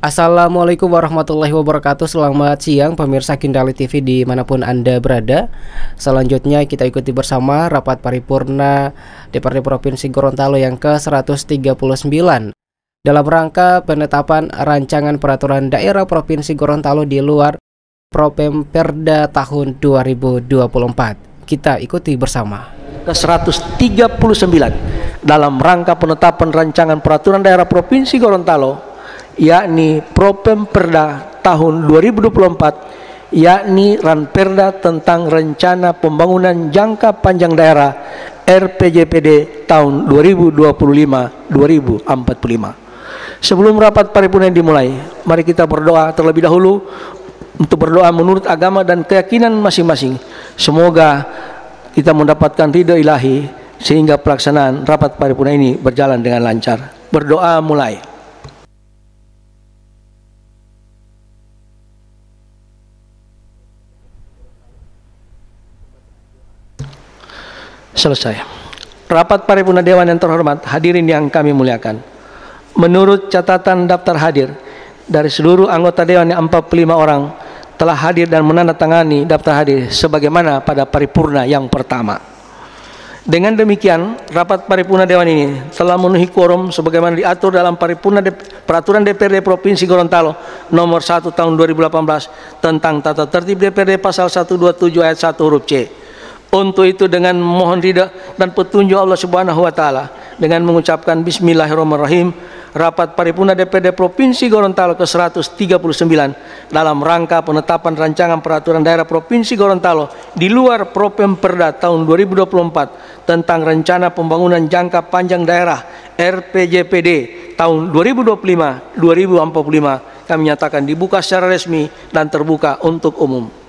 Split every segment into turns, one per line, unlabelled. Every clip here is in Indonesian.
Assalamualaikum warahmatullahi wabarakatuh. Selamat siang pemirsa Kindali TV dimanapun Anda berada. Selanjutnya kita ikuti bersama rapat paripurna DPRD Provinsi Gorontalo yang ke-139 dalam rangka penetapan rancangan peraturan daerah Provinsi Gorontalo di luar Propemperda tahun 2024. Kita ikuti bersama.
Ke-139 dalam rangka penetapan rancangan peraturan daerah Provinsi Gorontalo, yakni Propemperda tahun 2024, yakni Ranperda tentang Rencana Pembangunan Jangka Panjang Daerah RPJPD tahun 2025-2045. Sebelum rapat paripurna dimulai, mari kita berdoa terlebih dahulu untuk berdoa menurut agama dan keyakinan masing-masing. Semoga kita mendapatkan ridho ilahi sehingga pelaksanaan rapat paripurna ini berjalan dengan lancar. Berdoa mulai. Selesai. Rapat paripurna Dewan yang terhormat, hadirin yang kami muliakan. Menurut catatan daftar hadir, dari seluruh anggota Dewan yang 45 orang telah hadir dan menandatangani daftar hadir sebagaimana pada paripurna yang pertama. Dengan demikian, rapat paripurna Dewan ini telah memenuhi quorum sebagaimana diatur dalam peraturan DPRD Provinsi Gorontalo nomor 1 tahun 2018 tentang tata tertib DPRD pasal 127 ayat 1 huruf C. Untuk itu dengan mohon ridha dan petunjuk Allah Subhanahu wa taala, dengan mengucapkan bismillahirrahmanirrahim, rapat paripurna DPRD Provinsi Gorontalo ke-139 dalam rangka penetapan rancangan peraturan daerah Provinsi Gorontalo di luar Propemperda tahun 2024 tentang Rencana Pembangunan Jangka Panjang Daerah RPJPD tahun 2025-2045 kami nyatakan dibuka secara resmi dan terbuka untuk umum.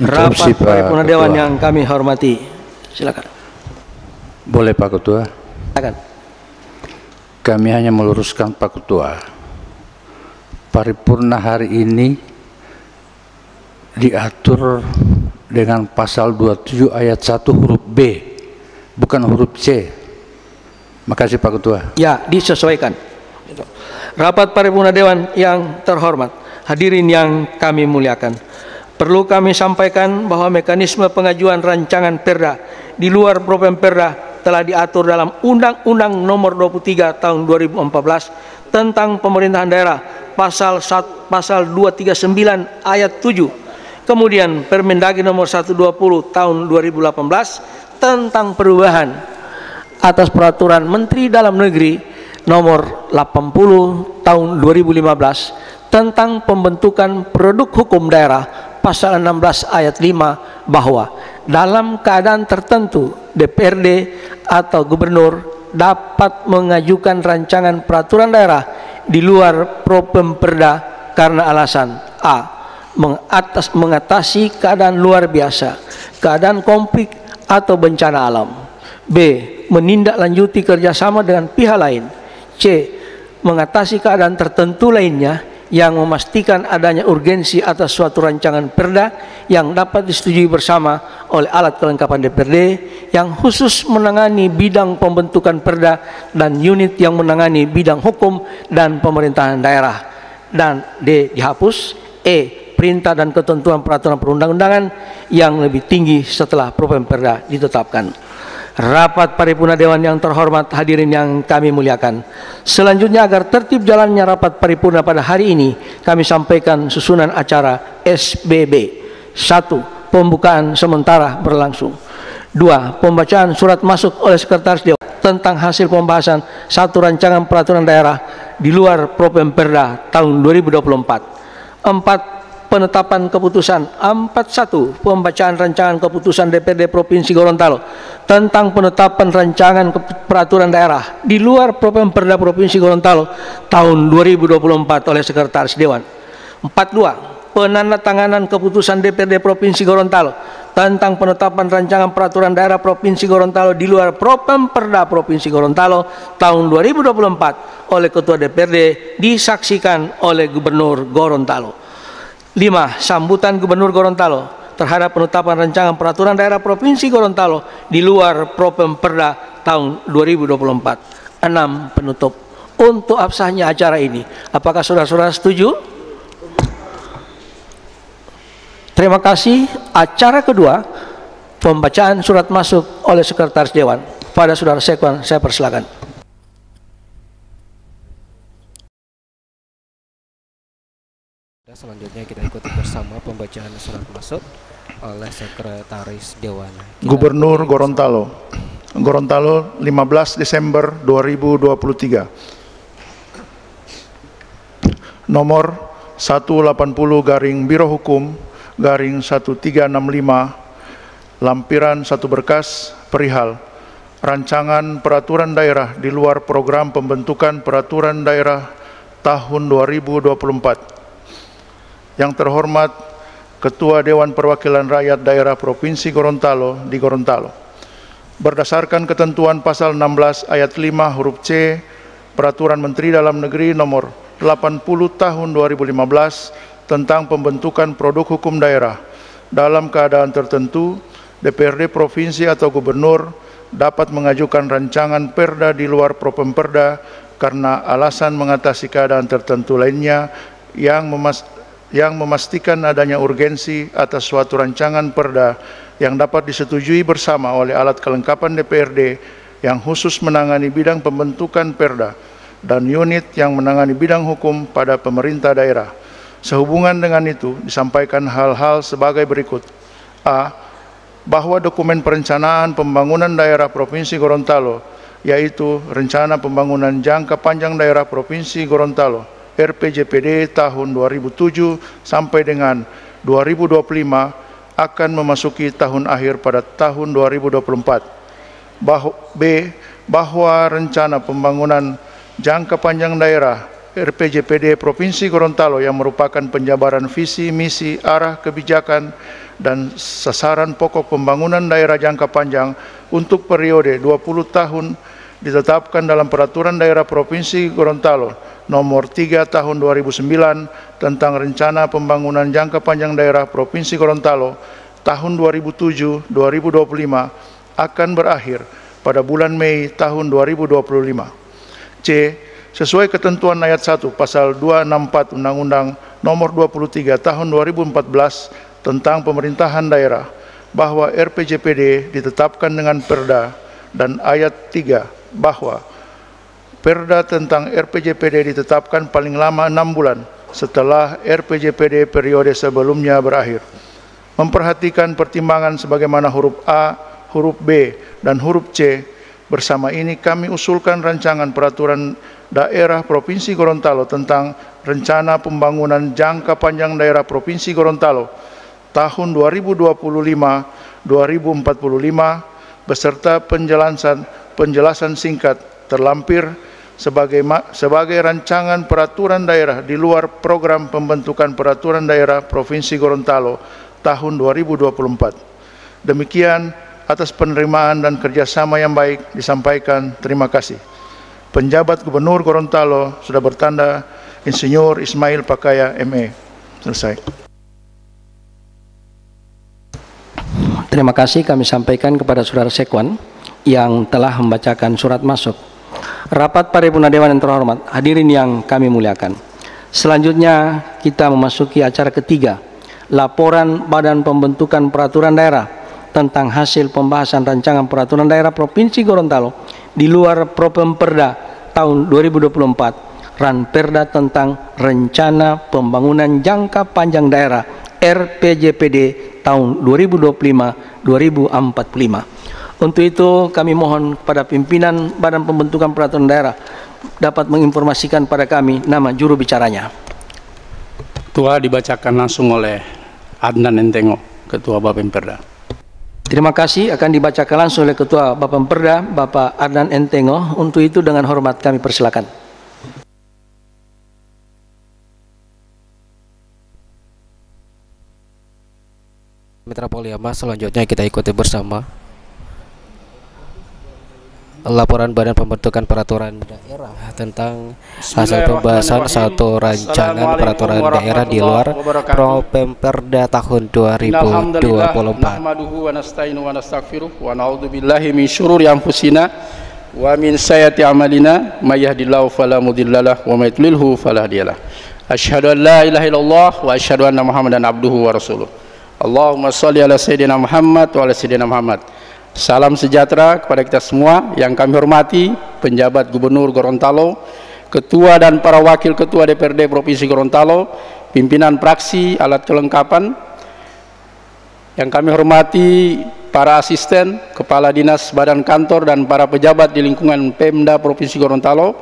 Rapat paripurna Dewan yang kami hormati, silakan.
Boleh Pak Ketua?
Silakan.
Kami hanya meluruskan Pak Ketua, paripurna hari ini diatur dengan pasal 27 ayat 1 huruf B, bukan huruf C. Makasih Pak Ketua.
Ya, disesuaikan. Rapat paripurna Dewan yang terhormat, hadirin yang kami muliakan. Perlu kami sampaikan bahwa mekanisme pengajuan rancangan perda di luar Propemperda telah diatur dalam Undang-Undang Nomor 23 Tahun 2014 tentang Pemerintahan Daerah pasal 239 ayat 7. Kemudian Permendagri Nomor 120 Tahun 2018 tentang perubahan atas Peraturan Menteri Dalam Negeri Nomor 80 Tahun 2015 tentang pembentukan produk hukum daerah pasal 16 ayat 5 bahwa dalam keadaan tertentu DPRD atau gubernur dapat mengajukan rancangan peraturan daerah di luar Propemperda karena alasan A. mengatasi keadaan luar biasa, keadaan konflik atau bencana alam. B. menindaklanjuti kerjasama dengan pihak lain. C. mengatasi keadaan tertentu lainnya yang memastikan adanya urgensi atas suatu rancangan perda yang dapat disetujui bersama oleh alat kelengkapan DPRD yang khusus menangani bidang pembentukan perda dan unit yang menangani bidang hukum dan pemerintahan daerah. Dan D. dihapus. E. perintah dan ketentuan peraturan perundang-undangan yang lebih tinggi setelah Propemperda ditetapkan. Rapat paripurna Dewan yang terhormat, hadirin yang kami muliakan. Selanjutnya agar tertib jalannya rapat paripurna pada hari ini, kami sampaikan susunan acara SBB. 1. Pembukaan sementara berlangsung. 2. Pembacaan surat masuk oleh Sekretaris Dewan tentang hasil pembahasan satu rancangan peraturan daerah di luar Propemperda tahun 2024. 4. Penetapan keputusan. 41. Pembacaan rancangan keputusan DPRD Provinsi Gorontalo tentang penetapan rancangan peraturan daerah di luar Propemperda Provinsi Gorontalo tahun 2024 oleh Sekretaris Dewan. 42. Penandatanganan keputusan DPRD Provinsi Gorontalo tentang penetapan rancangan peraturan daerah Provinsi Gorontalo di luar Propemperda Provinsi Gorontalo tahun 2024 oleh Ketua DPRD disaksikan oleh Gubernur Gorontalo. 5. Sambutan Gubernur Gorontalo terhadap penetapan rancangan peraturan daerah Provinsi Gorontalo di luar Propemperda tahun 2024. 6. Penutup. untuk absahnya acara ini. Apakah saudara-saudara setuju? Terima kasih. Acara kedua, pembacaan surat masuk oleh Sekretaris Dewan. Pada saudara Sekwan, saya persilakan.
Selanjutnya kita ikuti bersama pembacaan surat masuk oleh Sekretaris Dewan.
Gubernur Gorontalo, 15 Desember 2023. Nomor 180 garing Biro Hukum garing 1365 lampiran 1 berkas perihal rancangan peraturan daerah di luar program pembentukan peraturan daerah tahun 2024. Yang terhormat Ketua Dewan Perwakilan Rakyat Daerah Provinsi Gorontalo di Gorontalo. Berdasarkan ketentuan pasal 16 ayat 5 huruf C Peraturan Menteri Dalam Negeri nomor 80 tahun 2015 tentang pembentukan produk hukum daerah, dalam keadaan tertentu DPRD Provinsi atau Gubernur dapat mengajukan rancangan perda di luar Propemperda karena alasan mengatasi keadaan tertentu lainnya yang memastikan adanya urgensi atas suatu rancangan perda yang dapat disetujui bersama oleh alat kelengkapan DPRD yang khusus menangani bidang pembentukan perda dan unit yang menangani bidang hukum pada pemerintah daerah. Sehubungan dengan itu, disampaikan hal-hal sebagai berikut. A. Bahwa dokumen perencanaan pembangunan daerah Provinsi Gorontalo, yaitu Rencana Pembangunan Jangka Panjang Daerah Provinsi Gorontalo, RPJPD tahun 2007 sampai dengan 2025 akan memasuki tahun akhir pada tahun 2024. B. Bahwa Rencana Pembangunan Jangka Panjang Daerah RPJPD Provinsi Gorontalo yang merupakan penjabaran visi, misi, arah kebijakan, dan sasaran pokok pembangunan daerah jangka panjang untuk periode 20 tahun ditetapkan dalam Peraturan Daerah Provinsi Gorontalo Nomor 3 Tahun 2009 tentang Rencana Pembangunan Jangka Panjang Daerah Provinsi Gorontalo tahun 2007-2025 akan berakhir pada bulan Mei tahun 2025. C. Sesuai ketentuan ayat 1 pasal 264 Undang-Undang Nomor 23 Tahun 2014 tentang Pemerintahan Daerah bahwa RPJPD ditetapkan dengan perda, dan ayat 3 bahwa perda tentang RPJPD ditetapkan paling lama 6 bulan setelah RPJPD periode sebelumnya berakhir. Memperhatikan pertimbangan sebagaimana huruf A, huruf B, dan huruf C, bersama ini kami usulkan rancangan peraturan daerah Provinsi Gorontalo tentang Rencana Pembangunan Jangka Panjang Daerah Provinsi Gorontalo tahun 2025-2045 beserta penjelasan singkat terlampir sebagai rancangan peraturan daerah di luar program pembentukan peraturan daerah Provinsi Gorontalo tahun 2024. Demikian, atas penerimaan dan kerjasama yang baik disampaikan. Terima kasih. Penjabat Gubernur Gorontalo sudah bertanda Insinyur Ismail Pakaya ME. Selesai.
Terima kasih kami sampaikan kepada Saudara Sekwan yang telah membacakan surat masuk. Rapat Paripurna Dewan yang terhormat, hadirin yang kami muliakan. Selanjutnya kita memasuki acara ketiga, laporan Badan Pembentukan Peraturan Daerah tentang hasil pembahasan rancangan peraturan daerah Provinsi Gorontalo di luar Propemperda tahun 2024, Ranperda tentang Rencana Pembangunan Jangka Panjang Daerah RPJPD tahun 2025-2045. Untuk itu kami mohon kepada pimpinan Badan Pembentukan Peraturan Daerah dapat menginformasikan pada kami nama juru bicaranya.
Ketua dibacakan langsung oleh Adnan Entengo, Ketua Bapemperda.
Terima kasih, akan dibacakan langsung oleh Ketua Bapemperda, Bapak Adnan Entengo. Untuk itu dengan hormat kami persilakan.
Mitra Poliama, selanjutnya kita ikuti bersama laporan Badan Pembentukan Peraturan Daerah tentang hasil pembahasan satu rancangan peraturan daerah di luar Propemperda tahun 2024.
Nahmaduhu wa nasta'inu wa nastaghfiruh wa na'udzu billahi min syururi anfusina wa min sayyiati a'malina may yahdihillahu fala mudhillalah wa may yudlilhu fala hadiyalah. Asyhadu an la ilaha illallah wa asyhadu anna Muhammadan abduhu wa rasuluh. Allahumma shalli ala sayyidina Muhammad wa ala sayyidina Muhammad. Salam sejahtera kepada kita semua yang kami hormati penjabat Gubernur Gorontalo, ketua dan para wakil ketua DPRD Provinsi Gorontalo, pimpinan praksi, alat kelengkapan, yang kami hormati para asisten, kepala dinas, badan kantor, dan para pejabat di lingkungan Pemda Provinsi Gorontalo,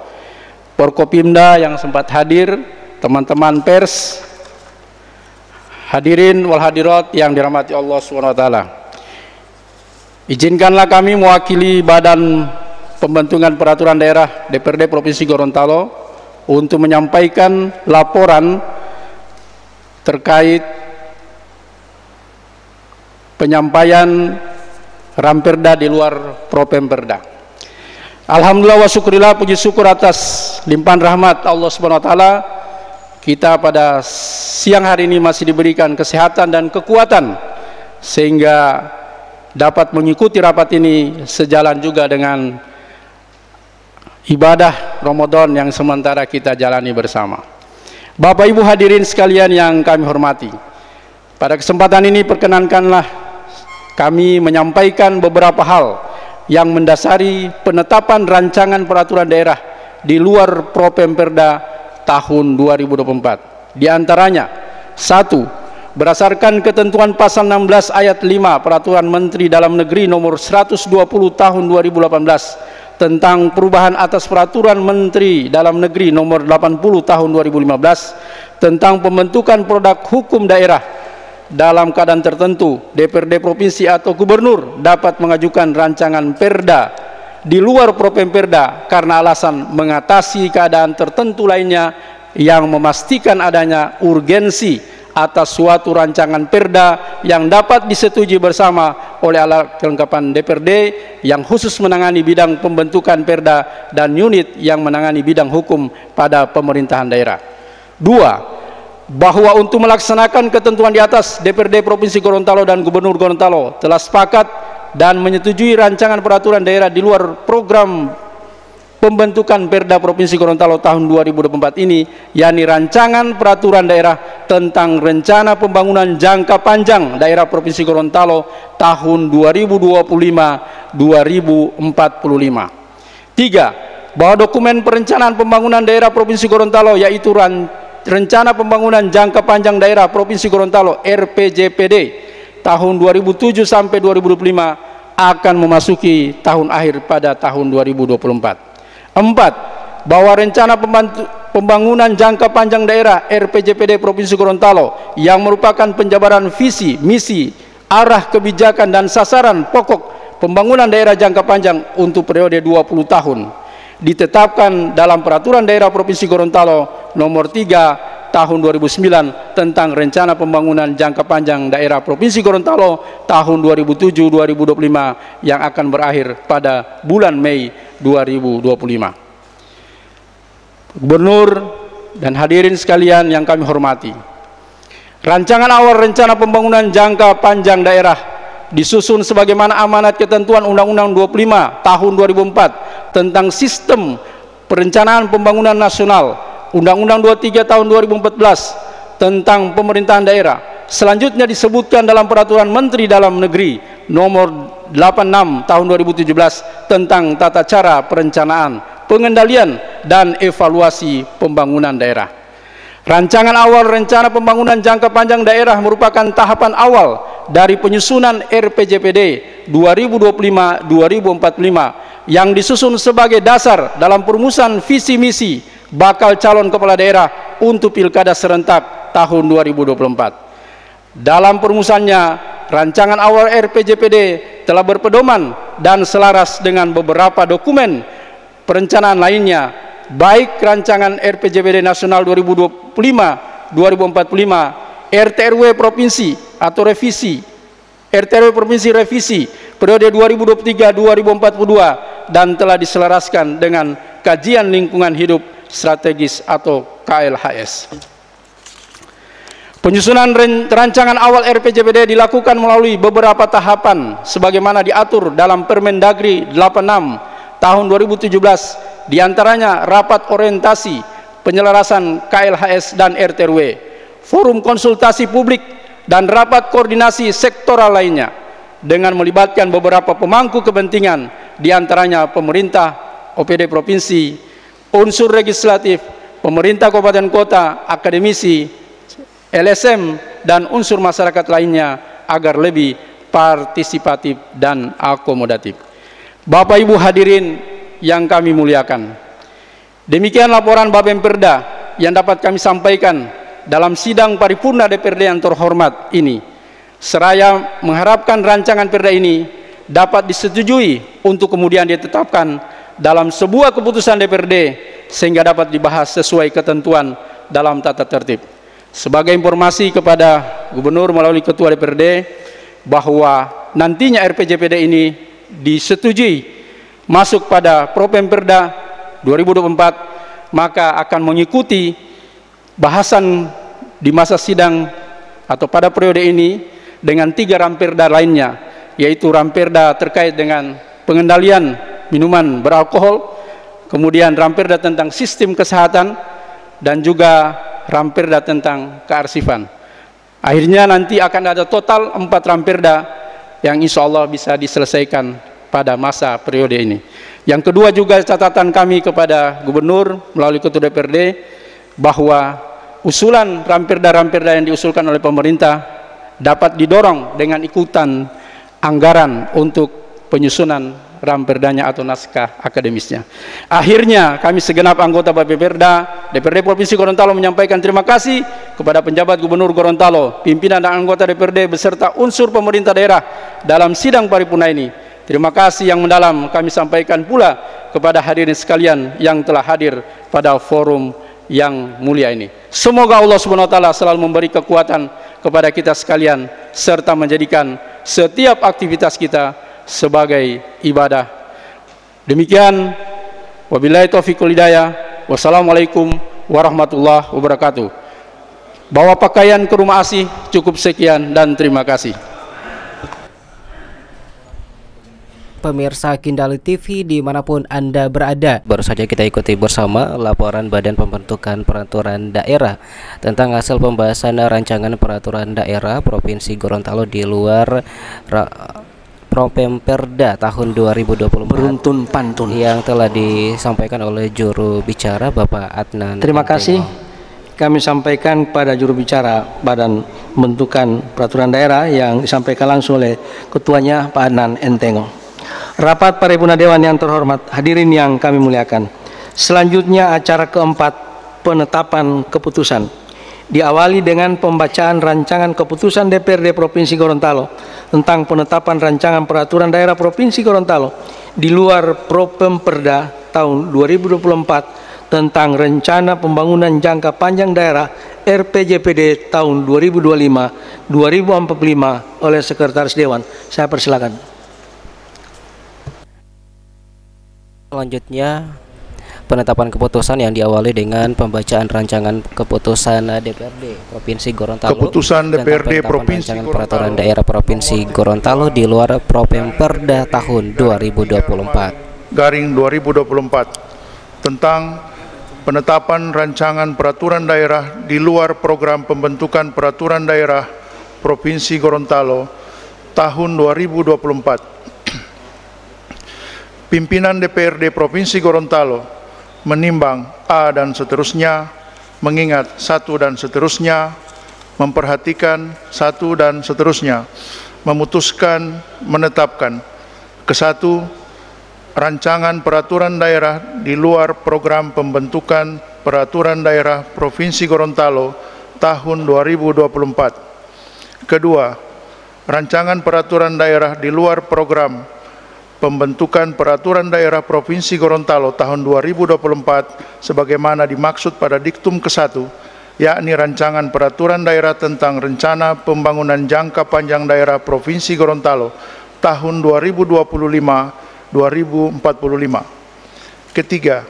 Forkopimda yang sempat hadir, teman-teman pers, hadirin wal hadirat yang dirahmati Allah SWT. Izinkanlah kami mewakili Badan Pembentukan Peraturan Daerah DPRD Provinsi Gorontalo untuk menyampaikan laporan terkait penyampaian Ramperda di luar Propemperda. Alhamdulillah wa syukurillah, puji syukur atas limpahan rahmat Allah SWT, kita pada siang hari ini masih diberikan kesehatan dan kekuatan sehingga dapat mengikuti rapat ini sejalan juga dengan ibadah Ramadan yang sementara kita jalani bersama. Bapak Ibu hadirin sekalian yang kami hormati, pada kesempatan ini perkenankanlah kami menyampaikan beberapa hal yang mendasari penetapan rancangan peraturan daerah di luar Propemperda tahun 2024. Di antaranya, 1. Berdasarkan ketentuan pasal 16 ayat 5 Peraturan Menteri Dalam Negeri nomor 120 tahun 2018 tentang perubahan atas Peraturan Menteri Dalam Negeri nomor 80 tahun 2015 tentang pembentukan produk hukum daerah, dalam keadaan tertentu DPRD provinsi atau gubernur dapat mengajukan rancangan perda di luar Propemperda karena alasan mengatasi keadaan tertentu lainnya yang memastikan adanya urgensi atas suatu rancangan perda yang dapat disetujui bersama oleh alat kelengkapan DPRD yang khusus menangani bidang pembentukan perda dan unit yang menangani bidang hukum pada pemerintahan daerah. 2. Bahwa untuk melaksanakan ketentuan di atas, DPRD Provinsi Gorontalo dan Gubernur Gorontalo telah sepakat dan menyetujui rancangan peraturan daerah di luar program pembentukan Perda Provinsi Gorontalo tahun 2024 ini, yakni rancangan peraturan daerah tentang rencana pembangunan jangka panjang daerah Provinsi Gorontalo tahun 2025-2045. 3. Bahwa dokumen perencanaan pembangunan daerah Provinsi Gorontalo yaitu Rencana Pembangunan Jangka Panjang Daerah Provinsi Gorontalo RPJPD tahun 2007 sampai 2025 akan memasuki tahun akhir pada tahun 2024. 4. Bahwa rencana pembangunan jangka panjang daerah RPJPD Provinsi Gorontalo yang merupakan penjabaran visi, misi, arah kebijakan dan sasaran pokok pembangunan daerah jangka panjang untuk periode 20 tahun ditetapkan dalam Peraturan Daerah Provinsi Gorontalo nomor 3 tahun 2009 tentang rencana pembangunan jangka panjang daerah Provinsi Gorontalo tahun 2007-2025 yang akan berakhir pada bulan Mei 2025. Gubernur dan hadirin sekalian yang kami hormati, rancangan awal rencana pembangunan jangka panjang daerah disusun sebagaimana amanat ketentuan Undang-Undang 25 tahun 2004 tentang sistem perencanaan pembangunan nasional, Undang-Undang 23 tahun 2014 tentang pemerintahan daerah. Selanjutnya disebutkan dalam Peraturan Menteri Dalam Negeri nomor 86 tahun 2017 tentang tata cara perencanaan, pengendalian dan evaluasi pembangunan daerah. Rancangan awal rencana pembangunan jangka panjang daerah merupakan tahapan awal dari penyusunan RPJPD 2025-2045 yang disusun sebagai dasar dalam perumusan visi misi bakal calon kepala daerah untuk pilkada serentak tahun 2024. Dalam perumusannya, rancangan awal RPJPD telah berpedoman dan selaras dengan beberapa dokumen perencanaan lainnya, baik rancangan RPJPD Nasional 2025-2045, RTRW Provinsi atau revisi, RTRW Provinsi revisi periode 2023-2042 dan telah diselaraskan dengan Kajian Lingkungan Hidup Strategis atau KLHS. Penyusunan rancangan awal RPJPD dilakukan melalui beberapa tahapan sebagaimana diatur dalam Permendagri 86 tahun 2017, diantaranya rapat orientasi penyelarasan KLHS dan RTRW, forum konsultasi publik, dan rapat koordinasi sektoral lainnya dengan melibatkan beberapa pemangku kepentingan, diantaranya pemerintah, OPD provinsi, unsur legislatif, pemerintah kabupaten kota, akademisi, LSM, dan unsur masyarakat lainnya agar lebih partisipatif dan akomodatif. Bapak Ibu hadirin yang kami muliakan, demikian laporan Bapemperda yang dapat kami sampaikan dalam sidang paripurna DPRD yang terhormat ini. Seraya mengharapkan rancangan perda ini dapat disetujui untuk kemudian ditetapkan dalam sebuah keputusan DPRD sehingga dapat dibahas sesuai ketentuan dalam tata tertib. Sebagai informasi kepada Gubernur melalui Ketua DPRD bahwa nantinya RPJPD ini disetujui masuk pada Propemperda 2024, maka akan mengikuti bahasan di masa sidang atau pada periode ini dengan 3 ramperda lainnya, yaitu ramperda terkait dengan pengendalian minuman beralkohol, kemudian ramperda tentang sistem kesehatan, dan juga ramperda tentang kearsifan. Akhirnya nanti akan ada total 4 ramperda yang insya Allah bisa diselesaikan pada masa periode ini. Yang kedua juga catatan kami kepada Gubernur melalui Ketua DPRD bahwa usulan ramperda-ramperda yang diusulkan oleh pemerintah dapat didorong dengan ikutan anggaran untuk penyusunan ramperdanya atau naskah akademisnya. Akhirnya kami segenap anggota Bapemperda DPRD Provinsi Gorontalo menyampaikan terima kasih kepada penjabat Gubernur Gorontalo, pimpinan dan anggota DPRD beserta unsur pemerintah daerah dalam sidang paripurna ini. Terima kasih yang mendalam kami sampaikan pula kepada hadirin sekalian yang telah hadir pada forum yang mulia ini. Semoga Allah SWT selalu memberi kekuatan kepada kita sekalian serta menjadikan setiap aktivitas kita sebagai ibadah. Demikian, wabillahi taufiq wal hidayah. Wassalamualaikum warahmatullahi wabarakatuh. Bawa pakaian ke rumah asih, cukup sekian dan terima kasih.
Pemirsa Kindali TV dimanapun Anda berada, baru saja kita ikuti bersama laporan Badan Pembentukan Peraturan Daerah tentang hasil pembahasan rancangan peraturan daerah Provinsi Gorontalo di luar Propemperda tahun 2024
beruntun pantun
yang telah disampaikan oleh juru bicara Bapak Adnan.
Terima kasih. Kami sampaikan pada juru bicara Badan Pembentukan Peraturan Daerah yang disampaikan langsung oleh ketuanya Pak Adnan Entengo. Rapat Paripurna Dewan yang terhormat, hadirin yang kami muliakan. Selanjutnya acara keempat, penetapan keputusan. Diawali dengan pembacaan rancangan keputusan DPRD Provinsi Gorontalo tentang penetapan rancangan peraturan daerah Provinsi Gorontalo di luar Propemperda tahun 2024 tentang rencana pembangunan jangka panjang daerah RPJPD tahun 2025-2045 oleh Sekretaris Dewan. Saya persilakan.
Selanjutnya penetapan keputusan yang diawali dengan pembacaan rancangan keputusan DPRD Provinsi Gorontalo.
Keputusan DPRD Provinsi
Gorontalo. Peraturan daerah Provinsi Gorontalo di luar Propemperda tahun 2024.
Garing 2024 tentang penetapan rancangan peraturan daerah di luar program pembentukan peraturan daerah Provinsi Gorontalo tahun 2024. Pimpinan DPRD Provinsi Gorontalo menimbang A dan seterusnya, mengingat 1 dan seterusnya, memperhatikan 1 dan seterusnya, memutuskan menetapkan ke-1 rancangan peraturan daerah di luar program pembentukan peraturan daerah Provinsi Gorontalo tahun 2024. Kedua, rancangan peraturan daerah di luar program pembentukan peraturan daerah Provinsi Gorontalo tahun 2024 sebagaimana dimaksud pada diktum ke-1, yakni rancangan peraturan daerah tentang rencana pembangunan jangka panjang daerah Provinsi Gorontalo tahun 2025-2045. Ketiga,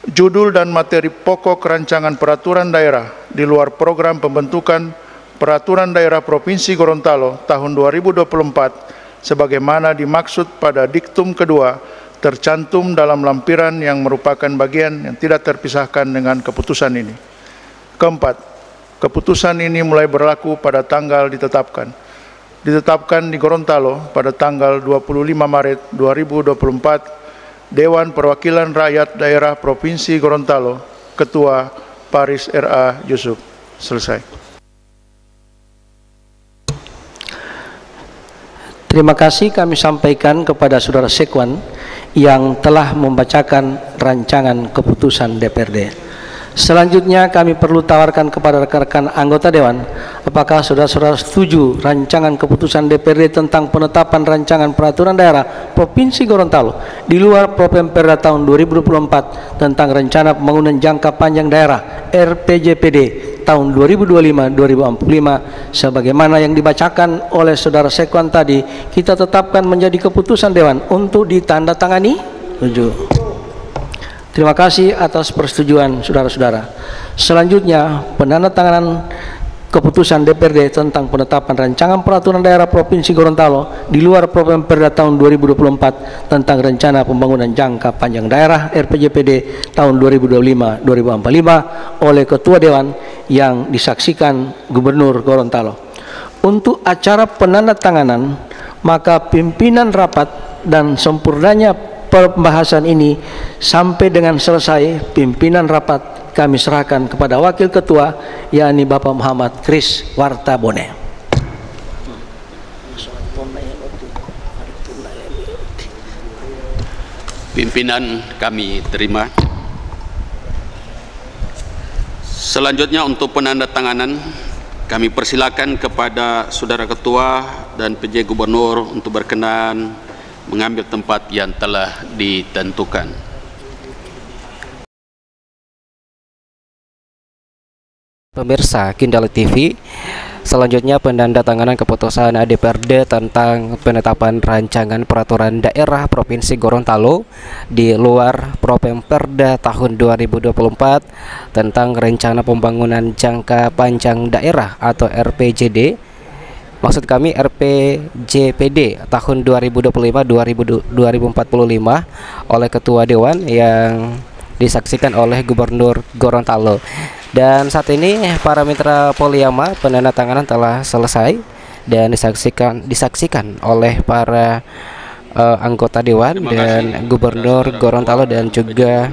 judul dan materi pokok rancangan peraturan daerah di luar program pembentukan peraturan daerah Provinsi Gorontalo tahun 2024 sebagaimana dimaksud pada diktum kedua tercantum dalam lampiran yang merupakan bagian yang tidak terpisahkan dengan keputusan ini. Keempat, keputusan ini mulai berlaku pada tanggal ditetapkan di Gorontalo pada tanggal 25 Maret 2024, Dewan Perwakilan Rakyat Daerah Provinsi Gorontalo, Ketua Paris R.A. Yusuf. Selesai.
Terima kasih kami sampaikan kepada Saudara Sekwan yang telah membacakan rancangan keputusan DPRD. Selanjutnya kami perlu tawarkan kepada rekan-rekan anggota Dewan, apakah saudara-saudara setuju rancangan keputusan DPRD tentang penetapan rancangan peraturan daerah Provinsi Gorontalo di luar Propemperda tahun 2024 tentang rencana pembangunan jangka panjang daerah RPJPD tahun 2025-2045 sebagaimana yang dibacakan oleh saudara Sekwan tadi, kita tetapkan menjadi keputusan Dewan untuk ditandatangani? Setuju. Terima kasih atas persetujuan saudara-saudara. Selanjutnya, penandatanganan keputusan DPRD tentang penetapan rancangan peraturan daerah Provinsi Gorontalo di luar Propemperda tahun 2024 tentang rencana pembangunan jangka panjang daerah RPJPD tahun 2025-2045 oleh Ketua Dewan yang disaksikan Gubernur Gorontalo. Untuk acara penandatanganan, maka pimpinan rapat dan sempurnanya pembahasan ini sampai dengan selesai pimpinan rapat kami serahkan kepada Wakil Ketua, yakni Bapak Muhammad Kris Wartabone.
Pimpinan kami terima. Selanjutnya untuk penandatanganan kami persilakan kepada Saudara Ketua dan PJ Gubernur untuk berkenan mengambil tempat yang telah ditentukan.
Pemirsa Kindali TV, selanjutnya penandatanganan keputusan DPRD tentang penetapan rancangan peraturan daerah Provinsi Gorontalo di luar Propemperda tahun 2024 tentang rencana pembangunan jangka panjang daerah atau RPJD. Maksud kami RPJPD tahun 2025-2045 oleh Ketua Dewan yang disaksikan oleh Gubernur Gorontalo. Dan saat ini para mitra Poliama penandatanganan telah selesai dan disaksikan oleh para anggota Dewan dan Gubernur Gorontalo dan juga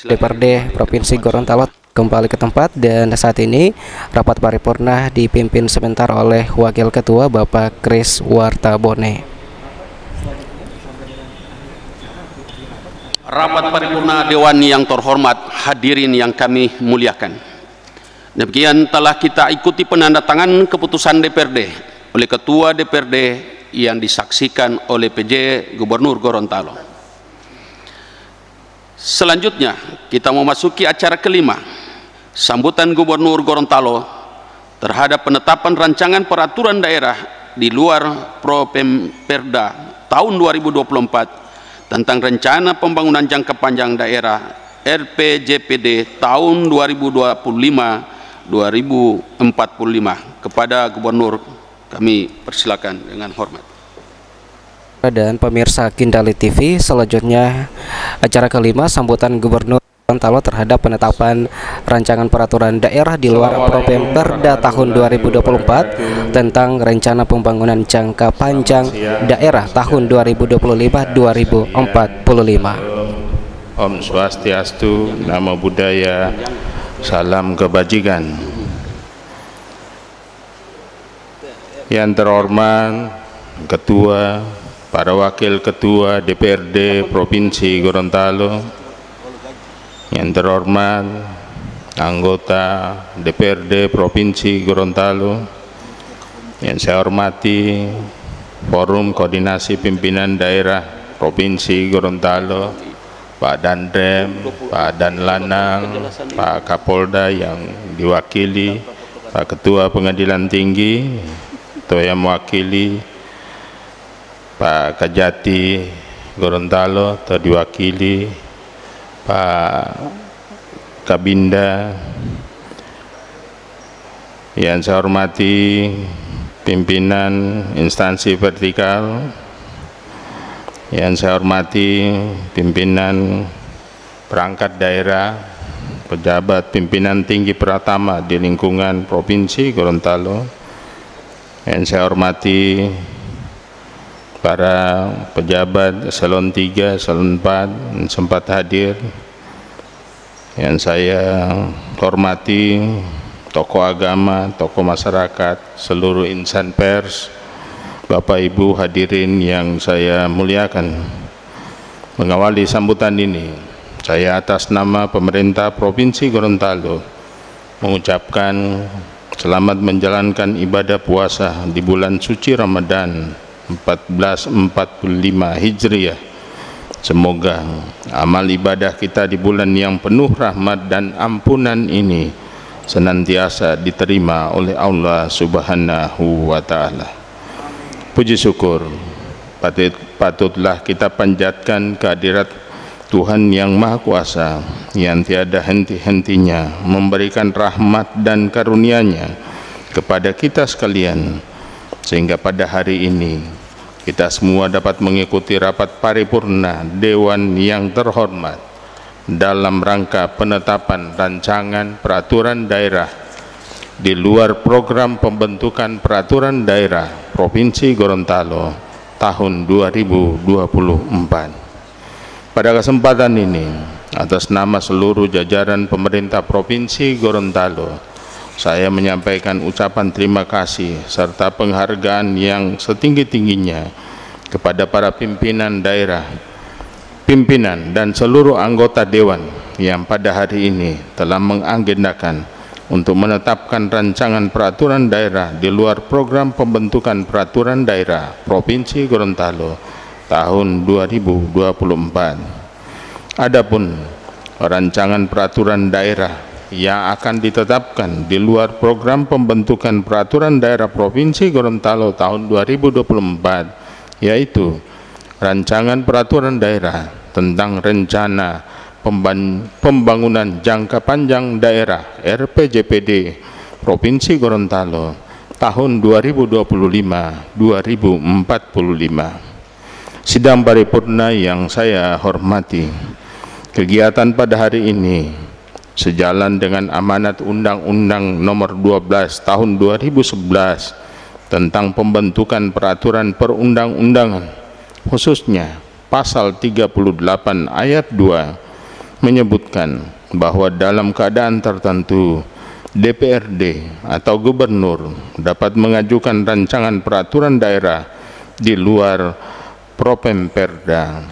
DPRD Provinsi Gorontalo kembali ke tempat. Dan saat ini rapat paripurna dipimpin sebentar oleh Wakil Ketua Bapak Kris Wartabone.
Rapat paripurna Dewan yang terhormat, hadirin yang kami muliakan. Demikian telah kita ikuti penandatanganan keputusan DPRD oleh Ketua DPRD yang disaksikan oleh PJ Gubernur Gorontalo. Selanjutnya kita memasuki acara kelima, sambutan Gubernur Gorontalo terhadap penetapan rancangan peraturan daerah di luar Propemperda tahun 2024 tentang rencana pembangunan jangka panjang daerah RPJPD tahun 2025-2045. Kepada Gubernur kami persilakan dengan hormat.
Dan pemirsa Kindali TV, selanjutnya acara kelima, sambutan Gubernur Gorontalo terhadap penetapan rancangan peraturan daerah di luar Propemperda tahun 2024 tentang rencana pembangunan jangka panjang daerah tahun 2025-2045.
Om Swastiastu, Namo Buddhaya, salam kebajikan. Yang terhormat Ketua, para Wakil Ketua DPRD Provinsi Gorontalo, yang terhormat anggota DPRD Provinsi Gorontalo, yang saya hormati Forum Koordinasi Pimpinan Daerah Provinsi Gorontalo, Pak Dandrem, Pak Danlanang, Pak Kapolda yang diwakili, Pak Ketua Pengadilan Tinggi, Ketua yang mewakili, Pak Kajati Gorontalo atau diwakili Pak Kabinda, yang saya hormati pimpinan instansi vertikal, Yang saya hormati pimpinan perangkat daerah, pejabat pimpinan tinggi Pratama di lingkungan Provinsi Gorontalo. Yang saya hormati para pejabat eselon 3, eselon 4 yang sempat hadir. Yang saya hormati tokoh agama, tokoh masyarakat, seluruh insan pers, Bapak Ibu hadirin yang saya muliakan. Mengawali sambutan ini, saya atas nama pemerintah Provinsi Gorontalo mengucapkan selamat menjalankan ibadah puasa di bulan suci Ramadan 1445 Hijriah. Semoga amal ibadah kita di bulan yang penuh rahmat dan ampunan ini senantiasa diterima oleh Allah Subhanahu wa Ta'ala. Puji syukur patutlah kita panjatkan kehadirat Tuhan yang Maha Kuasa yang tiada henti-hentinya memberikan rahmat dan karunia-Nya kepada kita sekalian, sehingga pada hari ini kita semua dapat mengikuti rapat paripurna Dewan yang terhormat dalam rangka penetapan rancangan peraturan daerah di luar program pembentukan peraturan daerah Provinsi Gorontalo tahun 2024. Pada kesempatan ini, atas nama seluruh jajaran pemerintah Provinsi Gorontalo, saya menyampaikan ucapan terima kasih serta penghargaan yang setinggi-tingginya kepada para pimpinan daerah, pimpinan dan seluruh anggota dewan yang pada hari ini telah mengagendakan untuk menetapkan rancangan peraturan daerah di luar program pembentukan peraturan daerah Provinsi Gorontalo tahun 2024. Adapun rancangan peraturan daerah yang akan ditetapkan di luar program pembentukan peraturan daerah Provinsi Gorontalo tahun 2024, yaitu rancangan peraturan daerah tentang rencana pembangunan jangka panjang daerah RPJPD Provinsi Gorontalo tahun 2025-2045. Sidang paripurna yang saya hormati, kegiatan pada hari ini sejalan dengan amanat Undang-Undang Nomor 12 Tahun 2011 tentang pembentukan peraturan perundang-undangan, khususnya pasal 38 ayat 2 menyebutkan bahwa dalam keadaan tertentu DPRD atau gubernur dapat mengajukan rancangan peraturan daerah di luar Propemperda.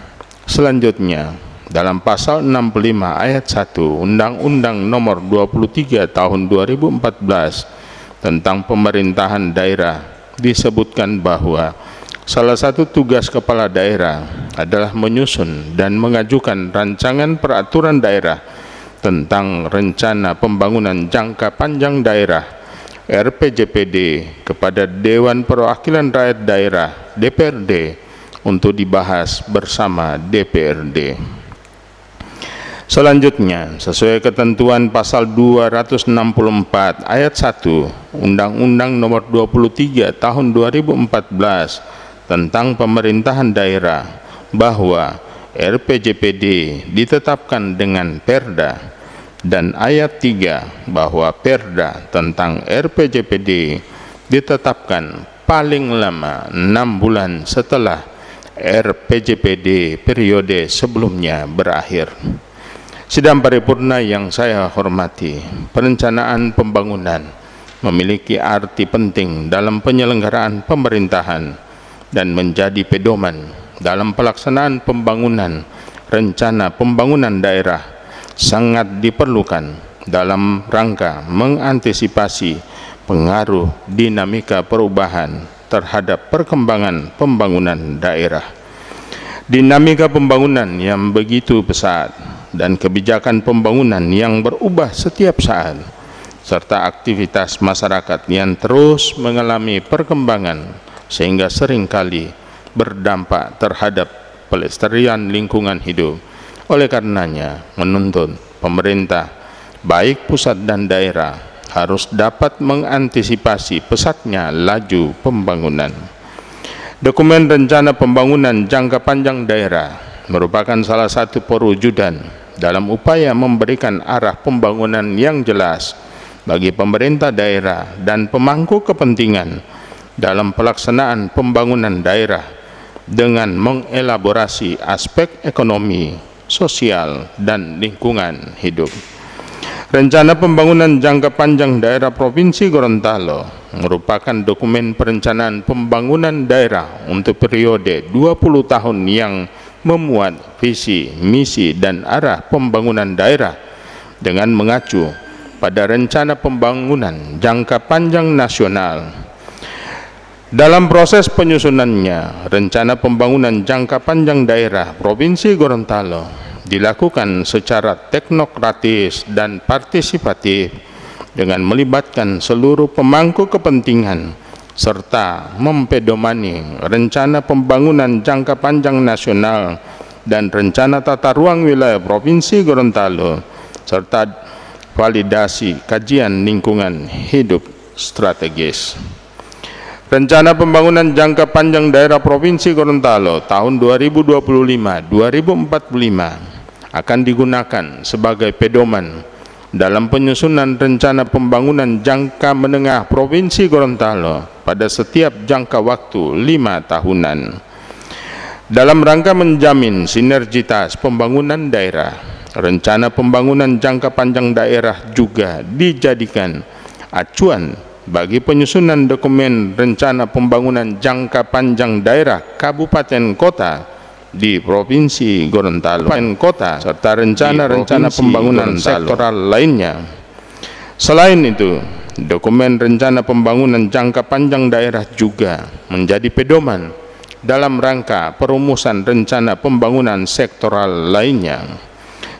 Selanjutnya, dalam pasal 65 ayat 1 Undang-Undang Nomor 23 Tahun 2014 tentang pemerintahan daerah disebutkan bahwa salah satu tugas kepala daerah adalah menyusun dan mengajukan rancangan peraturan daerah tentang rencana pembangunan jangka panjang daerah RPJPD kepada Dewan Perwakilan Rakyat Daerah DPRD untuk dibahas bersama DPRD. Selanjutnya, sesuai ketentuan pasal 264 ayat 1 Undang-Undang Nomor 23 Tahun 2014 tentang pemerintahan daerah, bahwa RPJPD ditetapkan dengan Perda, dan ayat 3 bahwa Perda tentang RPJPD ditetapkan paling lama 6 bulan setelah RPJPD periode sebelumnya berakhir. Sidang paripurna yang saya hormati, perencanaan pembangunan memiliki arti penting dalam penyelenggaraan pemerintahan dan menjadi pedoman dalam pelaksanaan pembangunan. Rencana pembangunan daerah sangat diperlukan dalam rangka mengantisipasi pengaruh dinamika perubahan terhadap perkembangan pembangunan daerah. Dinamika pembangunan yang begitu pesat dan kebijakan pembangunan yang berubah setiap saat, serta aktivitas masyarakat yang terus mengalami perkembangan sehingga seringkali berdampak terhadap pelestarian lingkungan hidup. Oleh karenanya, menuntut pemerintah, baik pusat dan daerah, harus dapat mengantisipasi pesatnya laju pembangunan. Dokumen rencana pembangunan jangka panjang daerah merupakan salah satu perwujudan dalam upaya memberikan arah pembangunan yang jelas bagi pemerintah daerah dan pemangku kepentingan dalam pelaksanaan pembangunan daerah dengan mengelaborasi aspek ekonomi, sosial, dan lingkungan hidup. Rencana pembangunan jangka panjang daerah Provinsi Gorontalo merupakan dokumen perencanaan pembangunan daerah untuk periode 20 tahun yang memuat visi, misi, dan arah pembangunan daerah dengan mengacu pada rencana pembangunan jangka panjang nasional. Dalam proses penyusunannya, rencana pembangunan jangka panjang daerah Provinsi Gorontalo dilakukan secara teknokratis dan partisipatif dengan melibatkan seluruh pemangku kepentingan serta mempedomani rencana pembangunan jangka panjang nasional dan rencana tata ruang wilayah Provinsi Gorontalo serta validasi kajian lingkungan hidup strategis. Rencana pembangunan jangka panjang daerah Provinsi Gorontalo tahun 2025-2045 akan digunakan sebagai pedoman dalam penyusunan rencana pembangunan jangka menengah Provinsi Gorontalo pada setiap jangka waktu 5 tahunan. Dalam rangka menjamin sinergitas pembangunan daerah, rencana pembangunan jangka panjang daerah juga dijadikan acuan bagi penyusunan dokumen rencana pembangunan jangka panjang daerah kabupaten kota di Provinsi Gorontalo, kota, serta rencana-rencana pembangunan sektoral lainnya. Selain itu, dokumen rencana pembangunan jangka panjang daerah juga menjadi pedoman dalam rangka perumusan rencana pembangunan sektoral lainnya.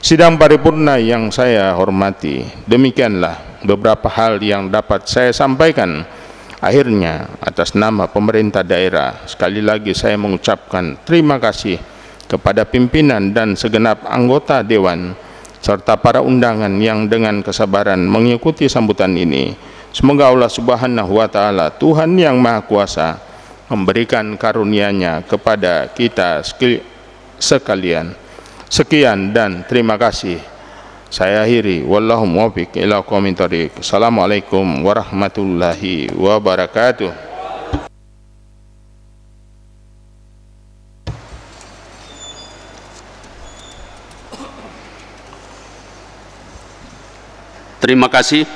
Sidang paripurna yang saya hormati, demikianlah beberapa hal yang dapat saya sampaikan. Akhirnya, atas nama pemerintah daerah, sekali lagi saya mengucapkan terima kasih kepada pimpinan dan segenap anggota Dewan, serta para undangan yang dengan kesabaran mengikuti sambutan ini. Semoga Allah Subhanahu wa Ta'ala, Tuhan yang Maha Kuasa, memberikan karunia-Nya kepada kita sekalian. Sekian dan terima kasih. Saya akhiri, wallahu muwaffiq ila aqwamit thoriq. Assalamualaikum warahmatullahi wabarakatuh.
Terima kasih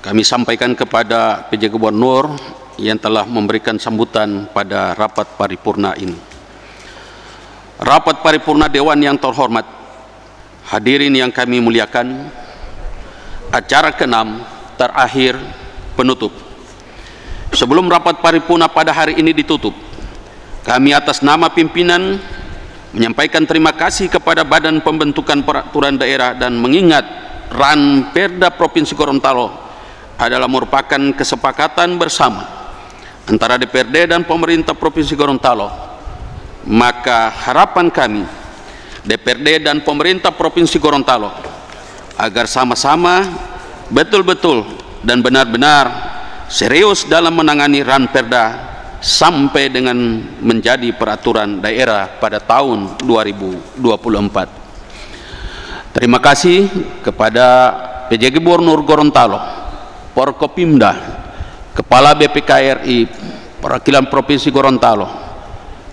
kami sampaikan kepada PJ Gubernur yang telah memberikan sambutan pada rapat paripurna ini. Rapat paripurna Dewan yang terhormat, hadirin yang kami muliakan, acara ke-6 terakhir penutup. Sebelum rapat paripurna pada hari ini ditutup, kami atas nama pimpinan menyampaikan terima kasih kepada Badan Pembentukan Peraturan Daerah dan mengingat Ranperda Provinsi Gorontalo adalah merupakan kesepakatan bersama antara DPRD dan pemerintah Provinsi Gorontalo, maka harapan kami DPRD dan pemerintah Provinsi Gorontalo agar sama-sama betul-betul dan benar-benar serius dalam menangani Ranperda sampai dengan menjadi peraturan daerah pada tahun 2024. Terima kasih kepada PJ Gubernur Gorontalo, Forkopimda, Kepala BPKRI, Perwakilan Provinsi Gorontalo,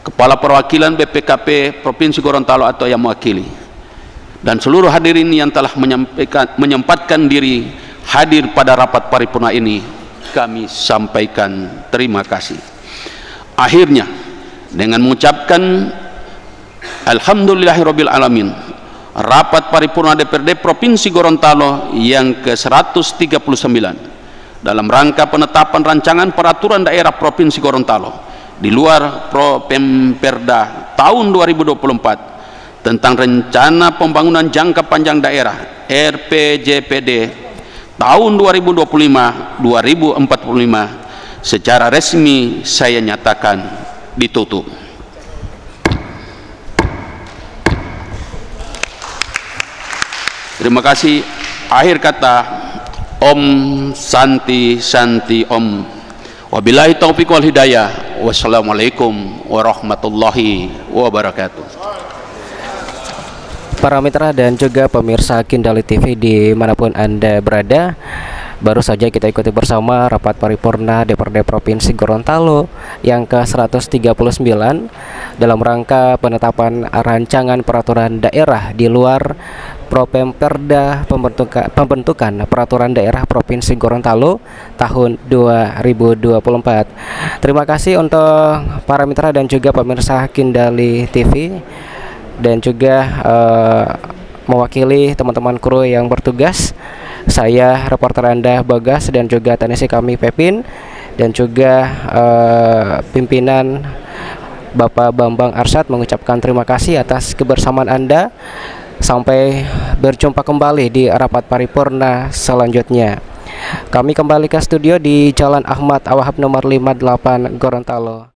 Kepala Perwakilan BPKP Provinsi Gorontalo atau yang mewakili, dan seluruh hadirin yang telah menyempatkan diri hadir pada rapat paripurna ini, kami sampaikan terima kasih. Akhirnya, dengan mengucapkan Alhamdulillahirabbil alamin, rapat paripurna DPRD Provinsi Gorontalo yang ke-139 dalam rangka penetapan rancangan peraturan daerah Provinsi Gorontalo di luar Pemperda tahun 2024 tentang rencana pembangunan jangka panjang daerah RPJPD tahun 2025-2045 secara resmi saya nyatakan ditutup. Terima kasih. Akhir kata, Om Santi Santi Om. Wabillahi taufiq wal hidayah. Wassalamualaikum warahmatullahi wabarakatuh.
Para mitra dan juga pemirsa Kindali TV dimanapun Anda berada, baru saja kita ikuti bersama rapat paripurna DPRD Provinsi Gorontalo yang ke-139 dalam rangka penetapan rancangan peraturan daerah di luar Propemperda pembentukan peraturan daerah Provinsi Gorontalo tahun 2024. Terima kasih untuk para mitra dan juga pemirsa Kindali TV, dan juga mewakili teman-teman kru yang bertugas, saya reporter Anda Bagas dan juga teknisi kami Pepin, dan juga pimpinan Bapak Bambang Arsyad mengucapkan terima kasih atas kebersamaan Anda. Sampai berjumpa kembali di rapat paripurna selanjutnya. Kami kembali ke studio di Jalan Ahmad Awahab nomor 58 Gorontalo.